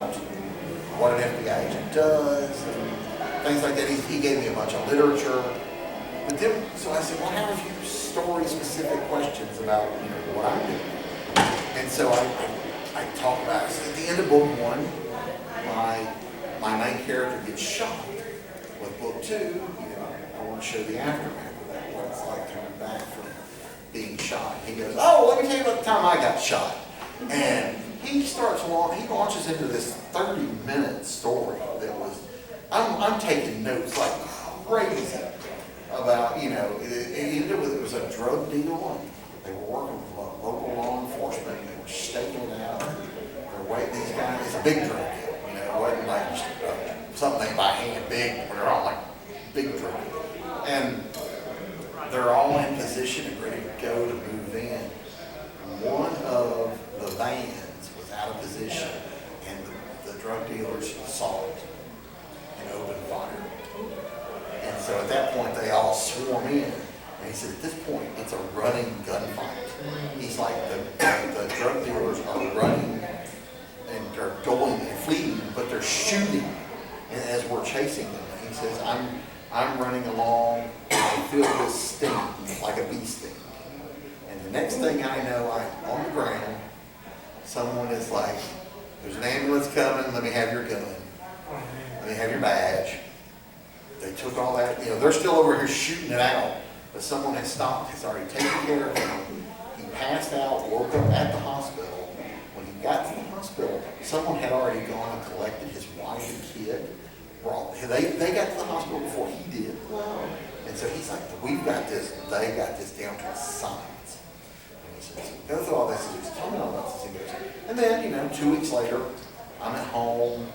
what an FBI agent does, and things like that. He gave me a bunch of literature. But then, so I said, well, I have a few story-specific questions about, what I'm doing. And so I talk about it. So at the end of book one, my main character gets shot. With book two, I want to show the aftermath of that, what it's like coming back from being shot. He goes, oh, let me tell you about the time I got shot. And he launches into this 30-minute story that was, I'm taking notes like crazy about, it ended with, it was a drug deal, and they were working with local law enforcement, and they were staking it out. They're waiting, these guys, it's a big drug deal, it wasn't like something they by hand big, but they're all like big drug deal. And they're all in position and ready to go to move in. One of the vans was out of position, and the drug dealers saw it and opened fire. And so at that point, they all swarm in. And he said, at this point, it's a running gunfight. He's like, the drug dealers are running and they're going and fleeing, but they're shooting as we're chasing them. And he says, I'm running along, and I feel this sting, like a bee sting. And the next thing I know, I'm on the ground. Someone is like, there's an ambulance coming, let me have your gun. Let me have your badge. They took all that, they're still over here shooting it out, but someone has stopped, has already taken care of him. He passed out, woke up at the hospital. When he got to the hospital, someone had already gone and collected his wife and kid. They got to the hospital before he did. And so he's like, we've got this, they got this down to a science. And he says, go through all this, and he's telling me all about this. And then, 2 weeks later, I'm at home,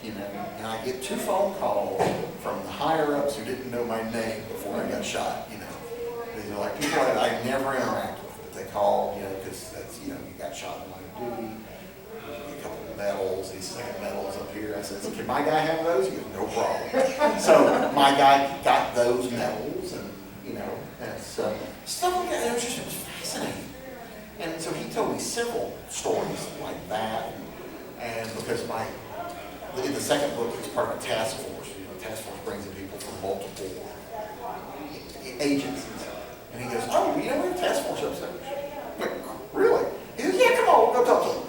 and I get 2 phone calls from the higher-ups who didn't know my name before I got shot, These are like people that I never interact with, but they call, because that's, you got shot in line of duty, a couple of medals, these second medals up here. I said, can my guy have those? He goes, no problem. So my guy got those medals, and, and stuff like that. It was fascinating. And so he told me several stories like that, and because in the second book, it's part of a task force. The task force brings in people from multiple agencies. And he goes, oh, we have a task force upstairs. I'm like, really? He goes, yeah, come on, we'll go talk to them.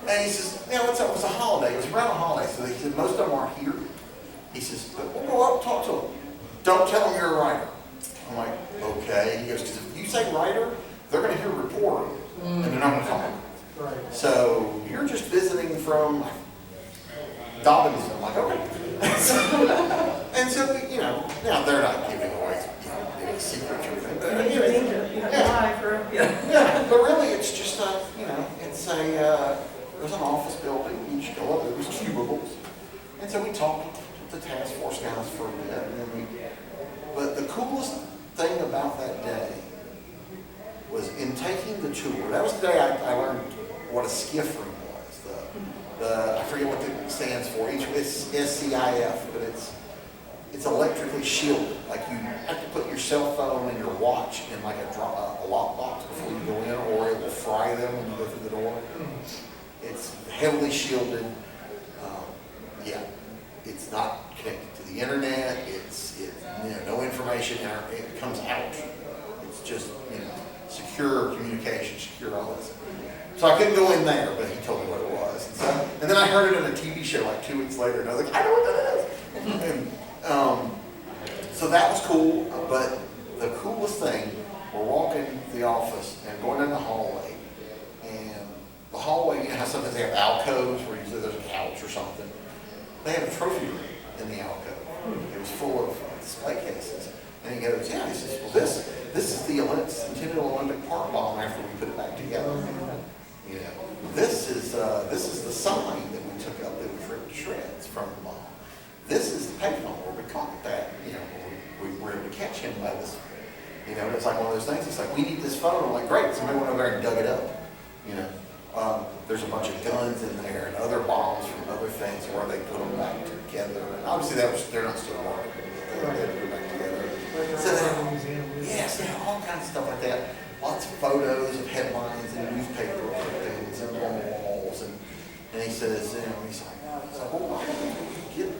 And he says, it was a holiday. It was around a holiday. So he said, most of them aren't here. He says, but we'll go up and talk to them. Don't tell them you're a writer. I'm like, okay. He goes, because if you say writer, they're going to hear reporter, and they're not going to talk. Right. So you're just visiting from Dobbins. I'm like, okay. And so, now they're not giving away, any secrets or anything. But, yeah, but really it's just there's an office building, each door, there was cubicles. And so we talked with the task force guys for a bit. But the coolest thing about that day was in taking the tour. That was the day I learned what a skiff room was. I forget what it stands for. It's SCIF, but it's electrically shielded. Like you have to put your cell phone and your watch in like a lockbox before you go in, or it will fry them when you go through the door. It's heavily shielded. It's not connected to the internet. It's no information it comes out. It's just secure communication, secure all this. So I couldn't go in there, but he told me what it was. And then I heard it in a TV show like 2 weeks later, and I was like, I know what that is. And, so that was cool, but the coolest thing, we're walking the office and going down the hallway, and the hallway, how sometimes they have alcoves where usually there's a couch or something. They have a trophy room in the alcove. It was full of display cases. And he goes, yeah, he says, well, this is the intended Olympic Park bomb after we put it back together. This is the sign that we took up that was ripped to shreds from the bomb. This is the payphone where we caught that, we were able to catch him by this. It's like one of those things. It's like, we need this phone. I'm like, great. Somebody went over there and dug it up. There's a bunch of guns in there and other bombs from other things where they put them back together. And obviously they're not still working. They had to put back together. So yes, they have all kinds of stuff like that. Lots of photos of headlines and newspaper clippings and on walls. And he says, he's like, well, why did you get,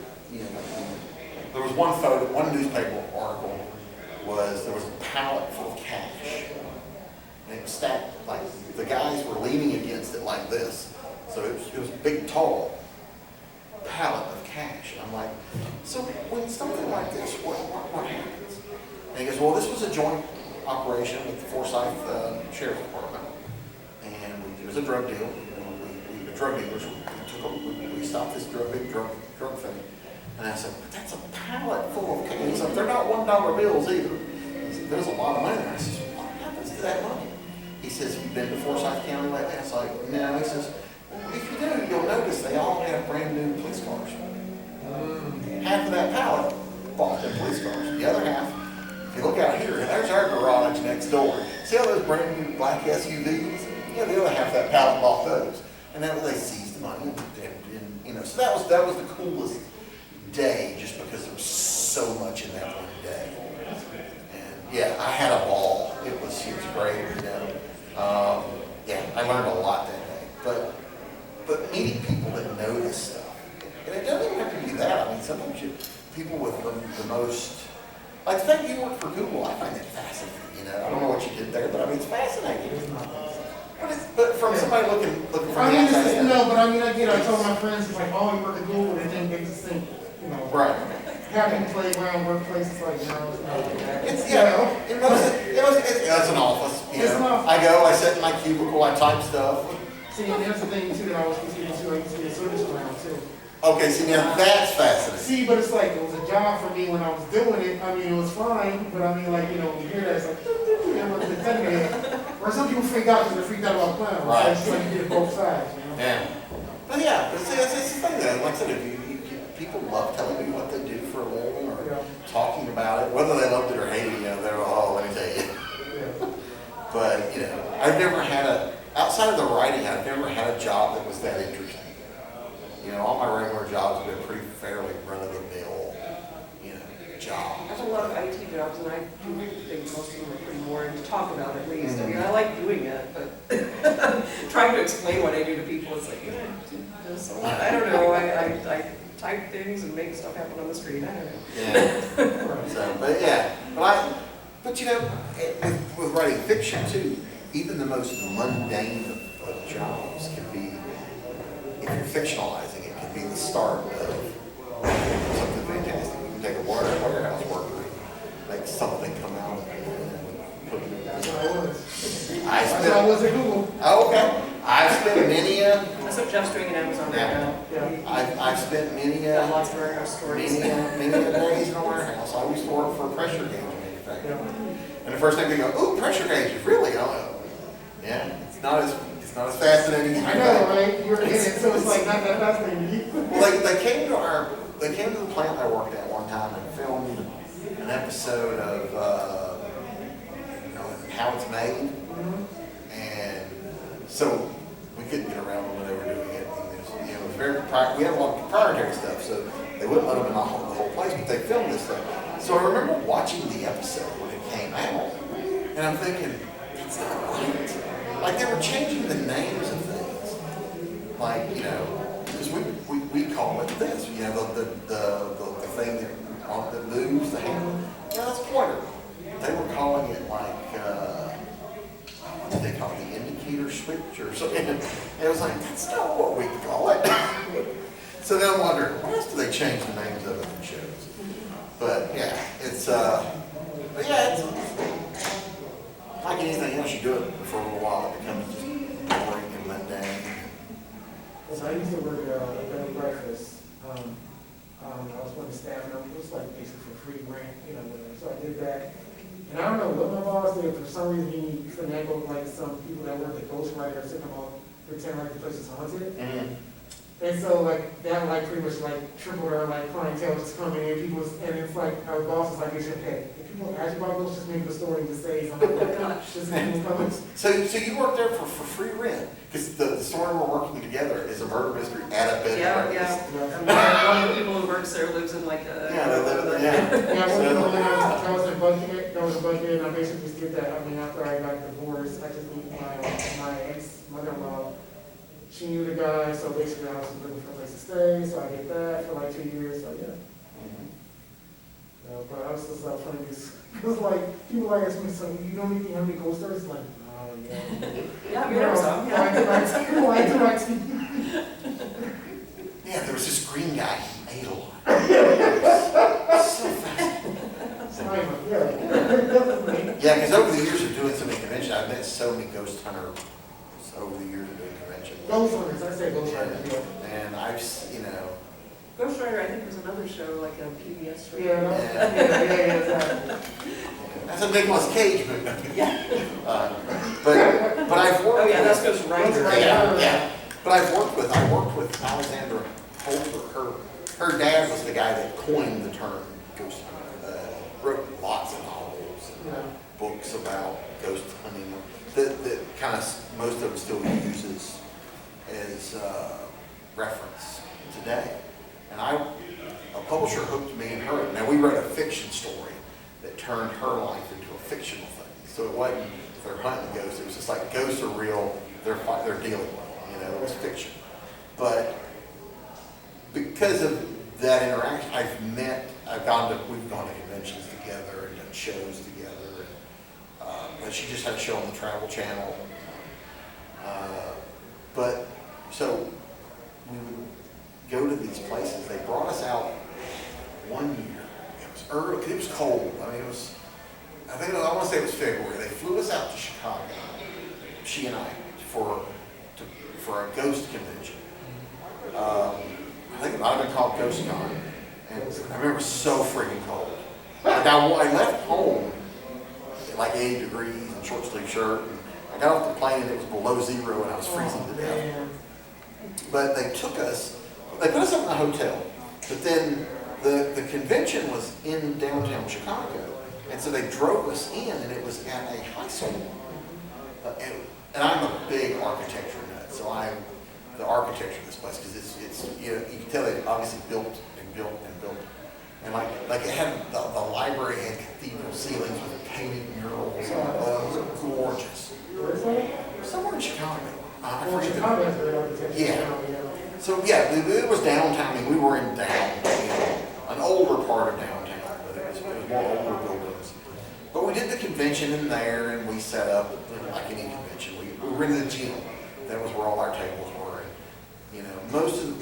there was one photo, one newspaper article was, there was a pallet full of cash. And it was stacked, like, the guys were leaning against it like this. So it was a big, tall pallet of cash. And I'm like, so when something like this, what happens? And he goes, well, this was a joint operation with the Forsyth Sheriff's Department. And it was a drug deal. We were drug dealers. We stopped this drug thing. And I said, but that's a pallet full of cash. He said, they're not $1 bills either. He said, there's a lot of money there. I said, what happens to that money? He says, have you been to Forsyth County lately? I was like, no. He says, well, if you do, you'll notice they all have brand new police cars. Half of that pallet bought them police cars. The other half, if you look out here, there's our garage next door. See all those brand new black SUVs? Yeah, the other half of that pallet bought those. And then they seized the money. And so that was the coolest day, just because there was so much in that one day. And yeah, I had a ball. It was great. Yeah, I learned a lot that day. But meeting people that know this stuff, and it doesn't even have to be that. I mean, sometimes people with the most, like the fact you work for Google, I find that fascinating. I don't know what you did there, but I mean, it's fascinating. But from somebody looking from the outside in. No, but I mean, I told my friends, it's like, oh, you work at Google, and they just think, right. Having playground, workplaces, like, it's not it's an office. It's an office. I go, I sit in my cubicle, I type stuff. See, and there's the thing too that I was considering too. I used to be a service around too. Okay, see now that's fascinating. See, but it's like it was a job for me when I was doing it. I mean, it was fine, but I mean, like when you hear that, it's like or some people freak out because they're freaked out about clowns. Right. So it's like you get both sides. Yeah. But yeah, it's the thing that, like I said, if people love telling me what they do for a living or talking about it, whether they loved it or hated it, they're let me tell you. Yeah. But I've never had outside of the writing, I've never had a job that was that interesting. All my regular jobs have been pretty fairly run-of-the-mill, jobs. There's a lot of IT jobs, and I do think most of them are pretty boring to talk about at least. I mean, I like doing it, but trying to explain what I do to people, it's like, I don't know, I type things and make stuff happen on the screen, I don't know. Yeah. With writing fiction too, even the most mundane of jobs can be, if you're fictionalizing it, can be the start of something fantastic. You can take a warehouse worker, make something come out of it, and put it in. That's what I was. That's I was at Google. Oh, okay. I've spent many That's what Jeff's doing in Amazon right now. Yeah. I've spent many Got lots of warehouse stories. many days in a warehouse. I used to work for a pressure gauge manufacturer. Yeah. And the first thing they go, ooh, pressure gauges, really? Yeah, it's not as fascinating as you I know, think. right? You're in it, so it's like not that fascinating. Well, they came to the plant I worked at one time and filmed an episode of How It's Made. And so we couldn't get around to when they were doing it. And it was very we had a lot of proprietary stuff, so they wouldn't let them in the whole place, but they filmed this stuff. So I remember watching the episode when it came out, and I'm thinking, that's not right. Like they were changing the names of things. Like, because we call it this, the thing that moves the handle. Yeah, that's pointer. They were calling it like, what did they call it? The indicator switch or something. And it was like, that's not what we call it. So then I'm wondering, what else do they change the names of it in shows? But yeah, it's like anything else, you do it for a little while, it becomes just boring and mundane. So I used to work at a bed and breakfast. I was one of the staff members. It was like basically for free rent, whatever. So I did that. And I don't know what my boss did. For some reason, he finagled like some people that work at ghostwriters to come on, pretend like the place is haunted. Mm-hmm. And so like that pretty much tripled our clientele just coming in. And it's like our boss was like, "You should pay." If people ask you about ghosts, just make the story to say something like that. Just people coming. So you work there for free rent because the story we're working together is a murder mystery at a bed and breakfast. Yeah. One of the people who works there lives in like a... Yeah, they live there. Yeah. I was a budget, and I basically just did that. I mean, after I got divorced, I just moved my ex-mother-in-law. she knew the guy, so basically I was looking for a place to stay, so I did that for like 2 years, so yeah. But I was just funny because like people like ask me, so you know anything, how many ghost stories? Like, oh yeah. Yeah, I mean, there was some, yeah. Why do I see? Yeah, there was this green guy, he ate a lot. So fascinating. Simon, yeah, definitely. Yeah, because over the years of doing so many conventions, I've met so many ghost hunters over the years of doing conventions. Ghost hunters, I say ghost hunters, yeah. And you know. Ghost Rider, I think, was another show, like a PBS show. Yeah, exactly. That's a Nicolas Cage movie. Yeah. But I've worked. Oh, yeah, that's with, Ghost Rider. Yeah. But I worked with Alexandra Holter. Her dad was the guy that coined the term ghost hunter. Wrote lots of novels and books about ghost hunting that kind of most of them still uses as reference today. And a publisher hooked me and her. Now we wrote a fiction story that turned her life into a fictional thing. So it wasn't they're hunting ghosts. It was just like ghosts are real. They're dealing with them. You know, it was fiction. But because of that interaction, we've gone to conventions together and done shows together. But she just had a show on the Travel Channel. But so we would go to these places. They brought us out one year. It was early. It was cold. I mean, I want to say it was February. They flew us out to Chicago, she and I, for a ghost convention. I think it might have been called Ghost Con. And I remember it was so freaking cold. Like I left home at like 80 degrees and short sleeve shirt. And I got off the plane and it was below zero and I was freezing to death. But they put us up in a hotel. But then the convention was in downtown Chicago. And so they drove us in and it was at a high school. And I'm a big architecture nut. So the architecture of this place, because it's you can tell they obviously built. And like it had the library had cathedral ceilings with painted murals. It was gorgeous. Somewhere in Chicago. I forget the name. Yeah. So yeah, it was downtown. I mean, we were in an older part of downtown, but it was more older buildings. But we did the convention in there, and we set up like any convention. We were in the gym. That was where all our tables were. And, you know, most of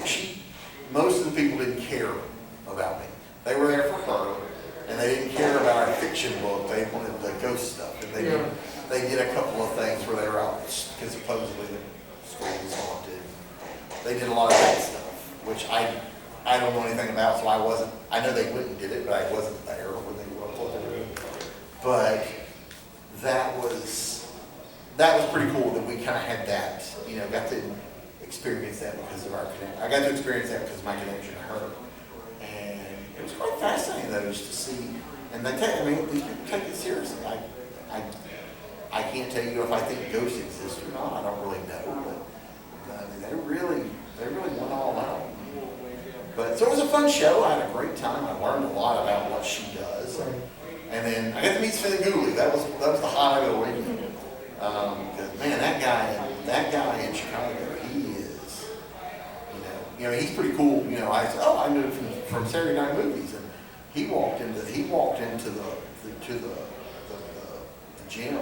the people didn't care about me. They were there for her, and they didn't care about our fiction book. They wanted the ghost stuff, and they did a couple of things where they were out because supposedly the school was haunted. They did a lot of that stuff, which I don't know anything about, so I know they wouldn't did it, but I wasn't there when they were what they were doing. But that was pretty cool that we kind of had that, you know, got to experience that because of our connection. I got to experience that because of my connection to her. And it was quite fascinating though, just to see, and these people take it seriously. I can't tell you if I think ghosts exist or not, I don't really know, but I mean, they really went all out. But so it was a fun show. I had a great time. I learned a lot about what she does, and then I got to meet Sven Gooley. That was the highlight of the weekend. Because man, that guy in Chicago, he is, you know, he's pretty cool. You know, I knew him from Saturday Night Movies, and he walked into the gym,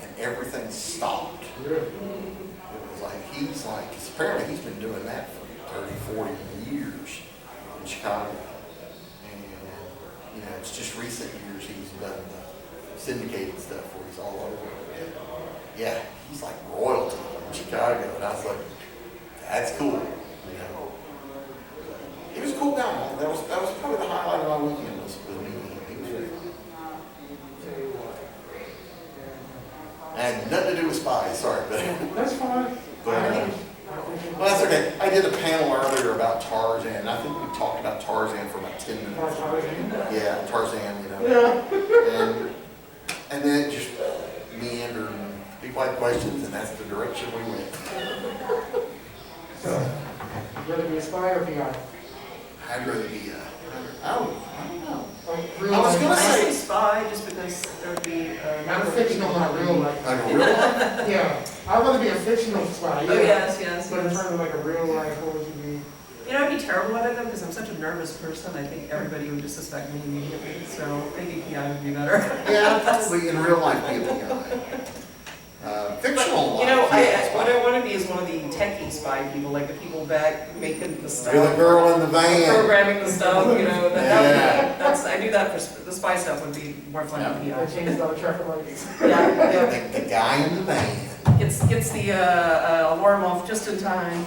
and everything stopped. It was like, 'cause apparently he's been doing that for 30, 40 years in Chicago. And, you know, it's just recent years he's done the syndicated stuff where he's all over. Yeah, he's like royalty in Chicago. And I was like, that's cool, you know. He was a cool guy, man. That was probably the highlight of my weekend was meeting him. He was very cool. I had nothing to do with spies, sorry, but That's fine. well, that's okay. I did a panel earlier about Tarzan. I think we talked about Tarzan for about 10 minutes. Yeah, Tarzan, you know. Yeah. And then it just meandered. People had questions, and that's the direction we went. So, you rather be a spy or PI? I'd rather be I don't know. Like, I was gonna I say say spy just because there would be Not a fictional, not real life. Like a real life? Yeah, I'd rather be a fictional spy, Oh, yeah. yes, yes, But in yes. terms of like a real life, what would you be? You know, I'd be terrible at it though, because I'm such a nervous person. I think everybody would just suspect me immediately, so maybe PI would be better. Yeah, probably in real life be a PI. Fictional You know, life, yes, what I want to be is one of the techie spy people, like the people back making the stuff. You're the girl in the van. Programming the stuff, you know, Yeah. I do that for, the spy stuff would be more fun than I PI. changed all the traffic lights. Yeah, The guy in the van. Gets the alarm off just in time.